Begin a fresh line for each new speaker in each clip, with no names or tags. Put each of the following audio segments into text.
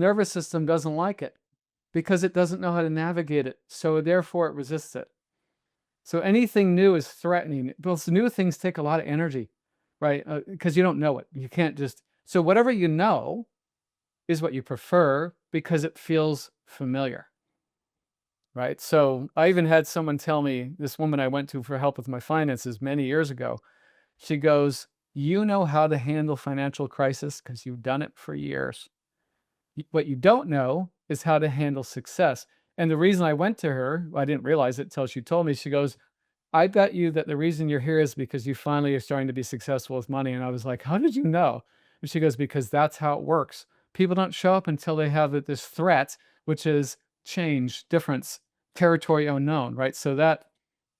nervous system doesn't like it because it doesn't know how to navigate it. So therefore it resists it. So anything new is threatening. Those new things take a lot of energy, right? Because you don't know it. You can't just, so whatever you know is what you prefer because it feels familiar, right? So I even had someone tell me, this woman I went to for help with my finances many years ago, she goes, you know how to handle financial crisis because you've done it for years. What you don't know is how to handle success. And the reason I went to her, I didn't realize it till she told me, she goes, I bet you that the reason you're here is because you finally are starting to be successful with money. And I was like, how did you know? And she goes, because that's how it works. People don't show up until they have this threat, which is change, difference, territory unknown, right? So that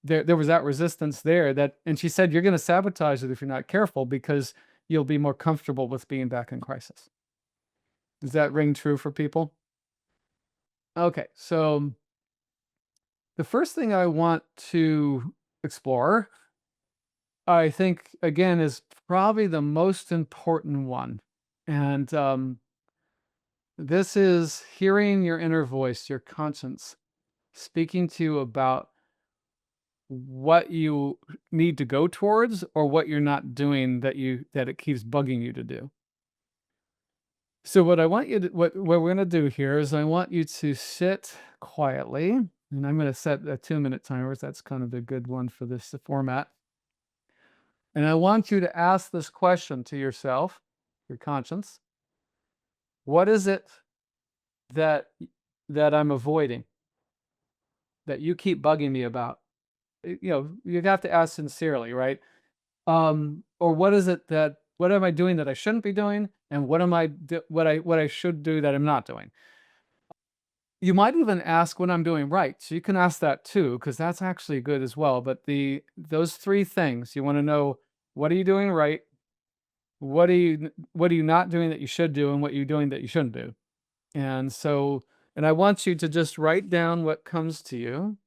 there was that resistance there that, and she said, you're going to sabotage it if you're not careful because you'll be more comfortable with being back in crisis. Does that ring true for people? Okay, so the first thing I want to explore, I think, again, is probably the most important one. And this is hearing your inner voice, your conscience, speaking to you about what you need to go towards or what you're not doing that it keeps bugging you to do. So what I want you to, what we're going to do here is I want you to sit quietly, and I'm going to set a 2-minute timer. That's kind of a good one for this format. And I want you to ask this question to yourself, your conscience. What is it that I'm avoiding, that you keep bugging me about? You know, you have to ask sincerely, right? Or what is it that, what am I doing that I shouldn't be doing, and what am I what I should do that I'm not doing? You might even ask what I'm doing right. So you can ask that too, because that's actually good as well. But those three things, you want to know, what are you doing right? What are you not doing that you should do, and what are you doing that you shouldn't do? And so, and I want you to just write down what comes to you.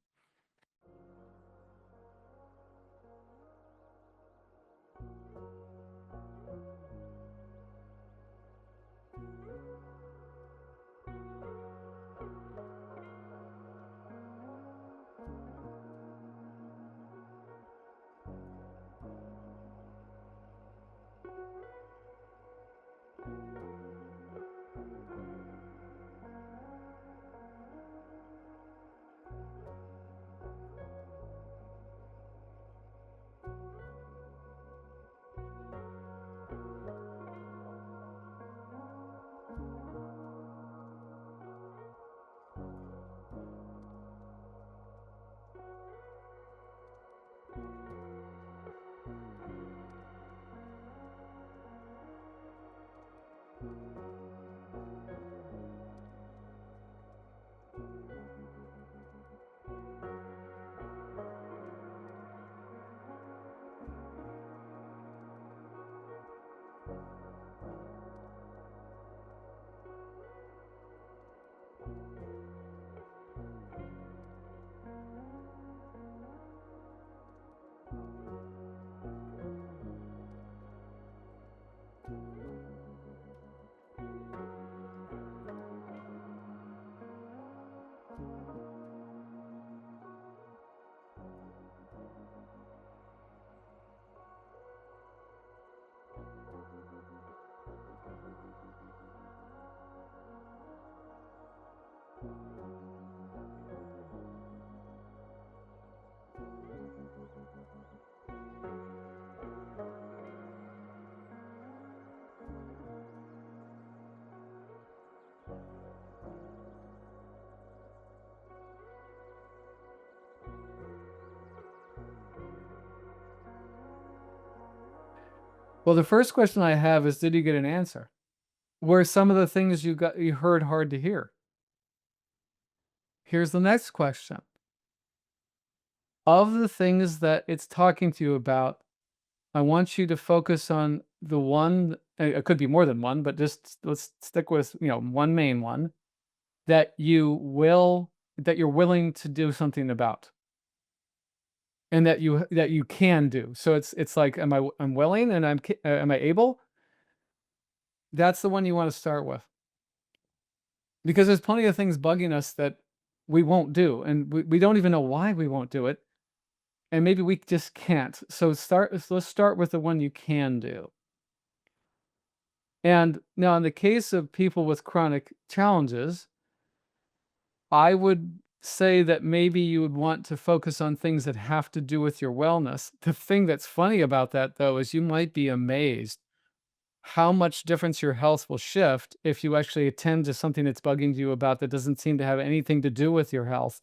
Well, the first question I have is, did you get an answer? Were some of the things you heard hard to hear? Here's the next question. Of the things that it's talking to you about, I want you to focus on the one, it could be more than one, but just let's stick with, one main one that that you're willing to do something about. And that you can do. So it's like, I'm willing and am I able? That's the one you want to start with. because there's plenty of things bugging us that we won't do, and we don't even know why we won't do it, and maybe we just can't. So let's start with the one you can do. And now in the case of people with chronic challenges, I would say that maybe you would want to focus on things that have to do with your wellness. The thing that's funny about that, though, is you might be amazed how much difference your health will shift if you actually attend to something that's bugging you about that doesn't seem to have anything to do with your health,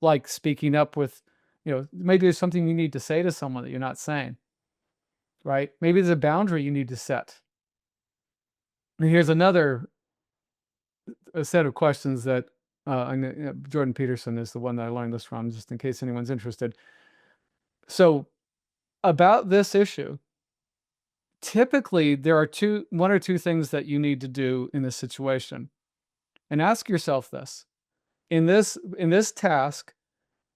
like speaking up with, maybe there's something you need to say to someone that you're not saying, right? Maybe there's a boundary you need to set. And here's another a set of questions that Jordan Peterson is the one that I learned this from, just in case anyone's interested. So, about this issue, typically there are one or two things that you need to do in this situation. And ask yourself this. In this task,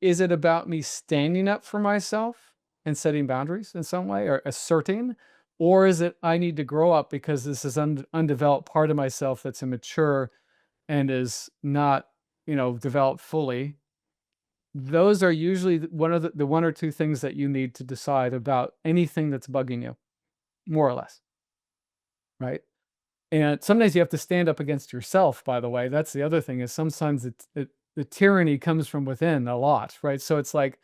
is it about me standing up for myself and setting boundaries in some way or asserting? Or is it I need to grow up because this is undeveloped part of myself that's immature and is not, developed fully? Those are usually one of the one or two things that you need to decide about anything that's bugging you, more or less, right? And sometimes you have to stand up against yourself, by the way. That's the other thing is sometimes the tyranny comes from within a lot, right? So it's like,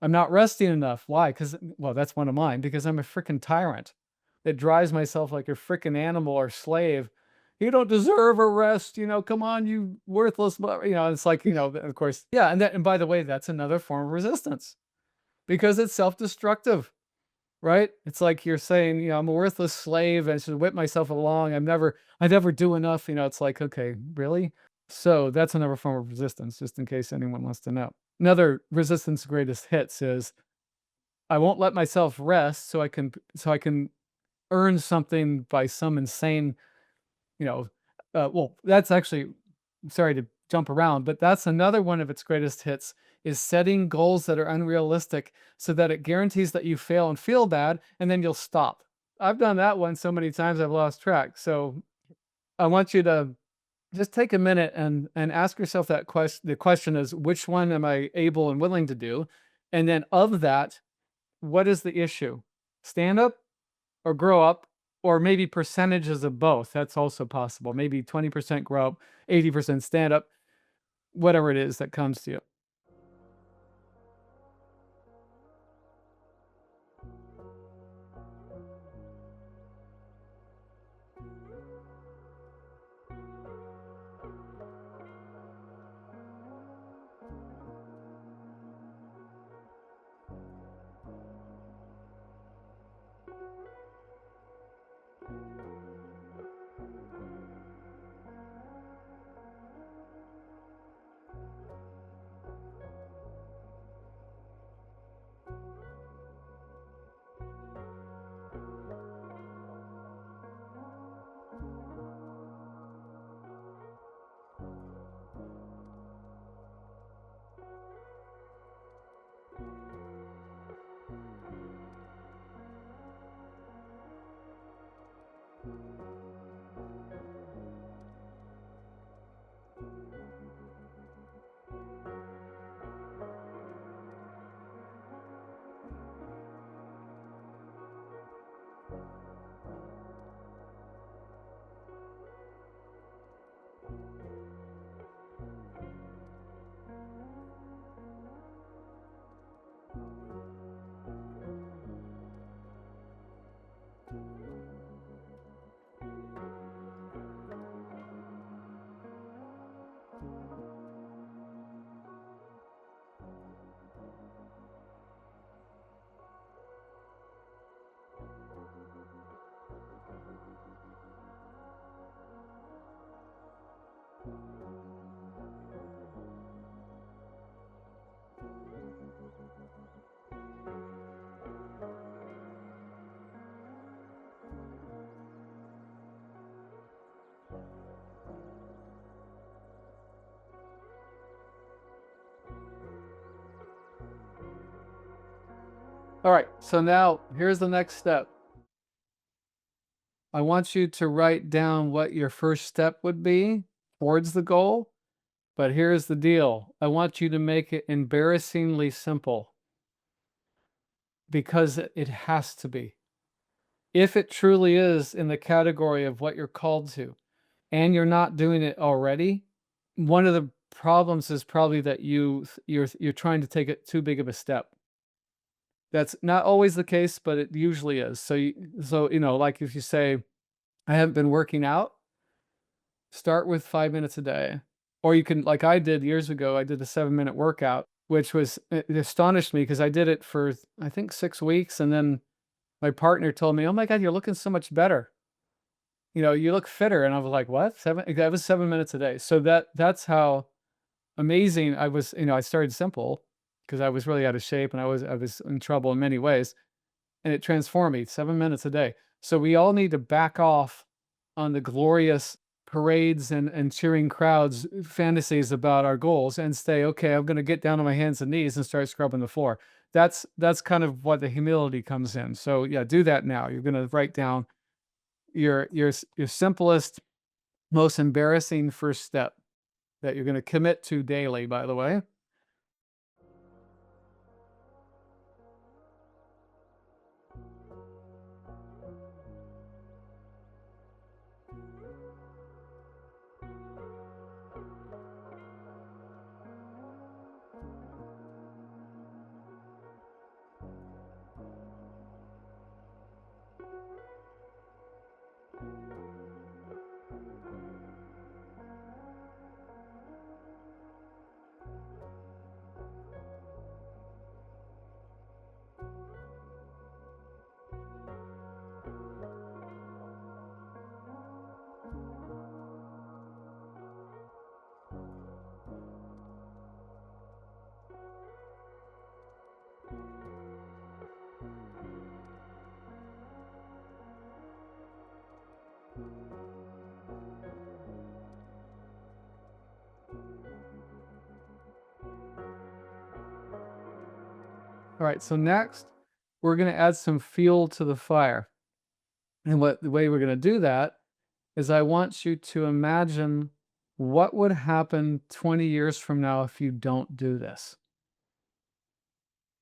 I'm not resting enough. Why? Because, well, that's one of mine, because I'm a freaking tyrant that drives myself like a freaking animal or slave. You don't deserve a rest, come on, you worthless, it's like, of course, yeah. And by the way, that's another form of resistance because it's self-destructive. Right? It's like you're saying, I'm a worthless slave and I should whip myself along. I never do enough. It's like, okay, really? So that's another form of resistance, just in case anyone wants to know. Another resistance greatest hits is I won't let myself rest so I can earn something by some insane, you know, well, that's actually, sorry to jump around, but that's another one of its greatest hits is setting goals that are unrealistic so that it guarantees that you fail and feel bad and then you'll stop. I've done that one so many times I've lost track. So I want you to just take a minute and ask yourself that question. The question is, which one am I able and willing to do? And then of that, what is the issue? Stand up or grow up, or maybe percentages of both. That's also possible. Maybe 20% grow up, 80% stand up, whatever it is that comes to you. All right, so now here's the next step. I want you to write down what your first step would be towards the goal. But here's the deal. I want you to make it embarrassingly simple, because it has to be. If it truly is in the category of what you're called to, and you're not doing it already, one of the problems is probably that you're trying to take it too big of a step. That's not always the case, but it usually is. So like if you say, I haven't been working out, start with 5 minutes a day. Or you can, like I did years ago, I did a 7-minute workout, which was, it astonished me because I did it for, I think, 6 weeks. And then my partner told me, oh my God, you're looking so much better. You look fitter. And I was like, what? That was 7 minutes a day. So that's how amazing I was. I started simple because I was really out of shape and I was in trouble in many ways. And it transformed me. 7 minutes a day. So we all need to back off on the glorious parades and cheering crowds fantasies about our goals and say, okay, I'm going to get down on my hands and knees and start scrubbing the floor. That's kind of what the humility comes in. So yeah, do that now. You're going to write down your simplest, most embarrassing first step that you're going to commit to daily, by the way. All right, so next we're going to add some fuel to the fire. And the way we're going to do that is I want you to imagine what would happen 20 years from now if you don't do this.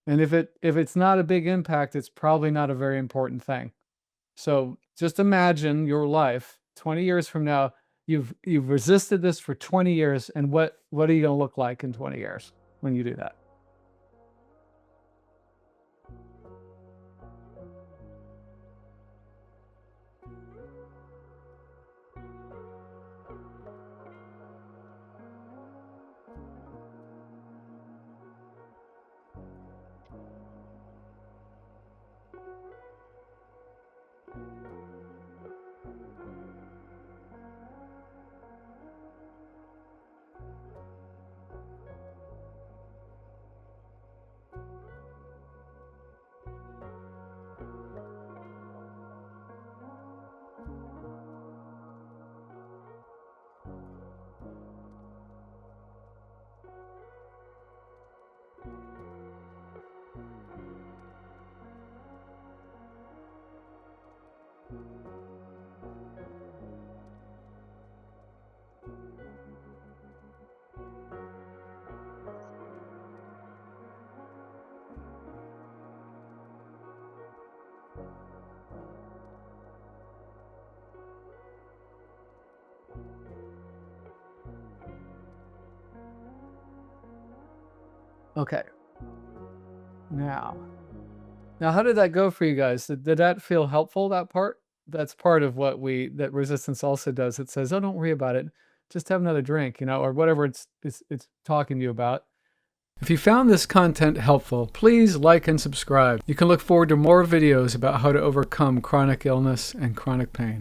And if it's not a big impact, it's probably not a very important thing. So just imagine your life 20 years from now. You've resisted this for 20 years, and what are you going to look like in 20 years when you do that? Okay. Now, how did that go for you guys? Did that feel helpful, that part? That's part of what that resistance also does. It says, oh, don't worry about it. Just have another drink, or whatever it's talking to you about. If you found this content helpful, please like and subscribe. You can look forward to more videos about how to overcome chronic illness and chronic pain.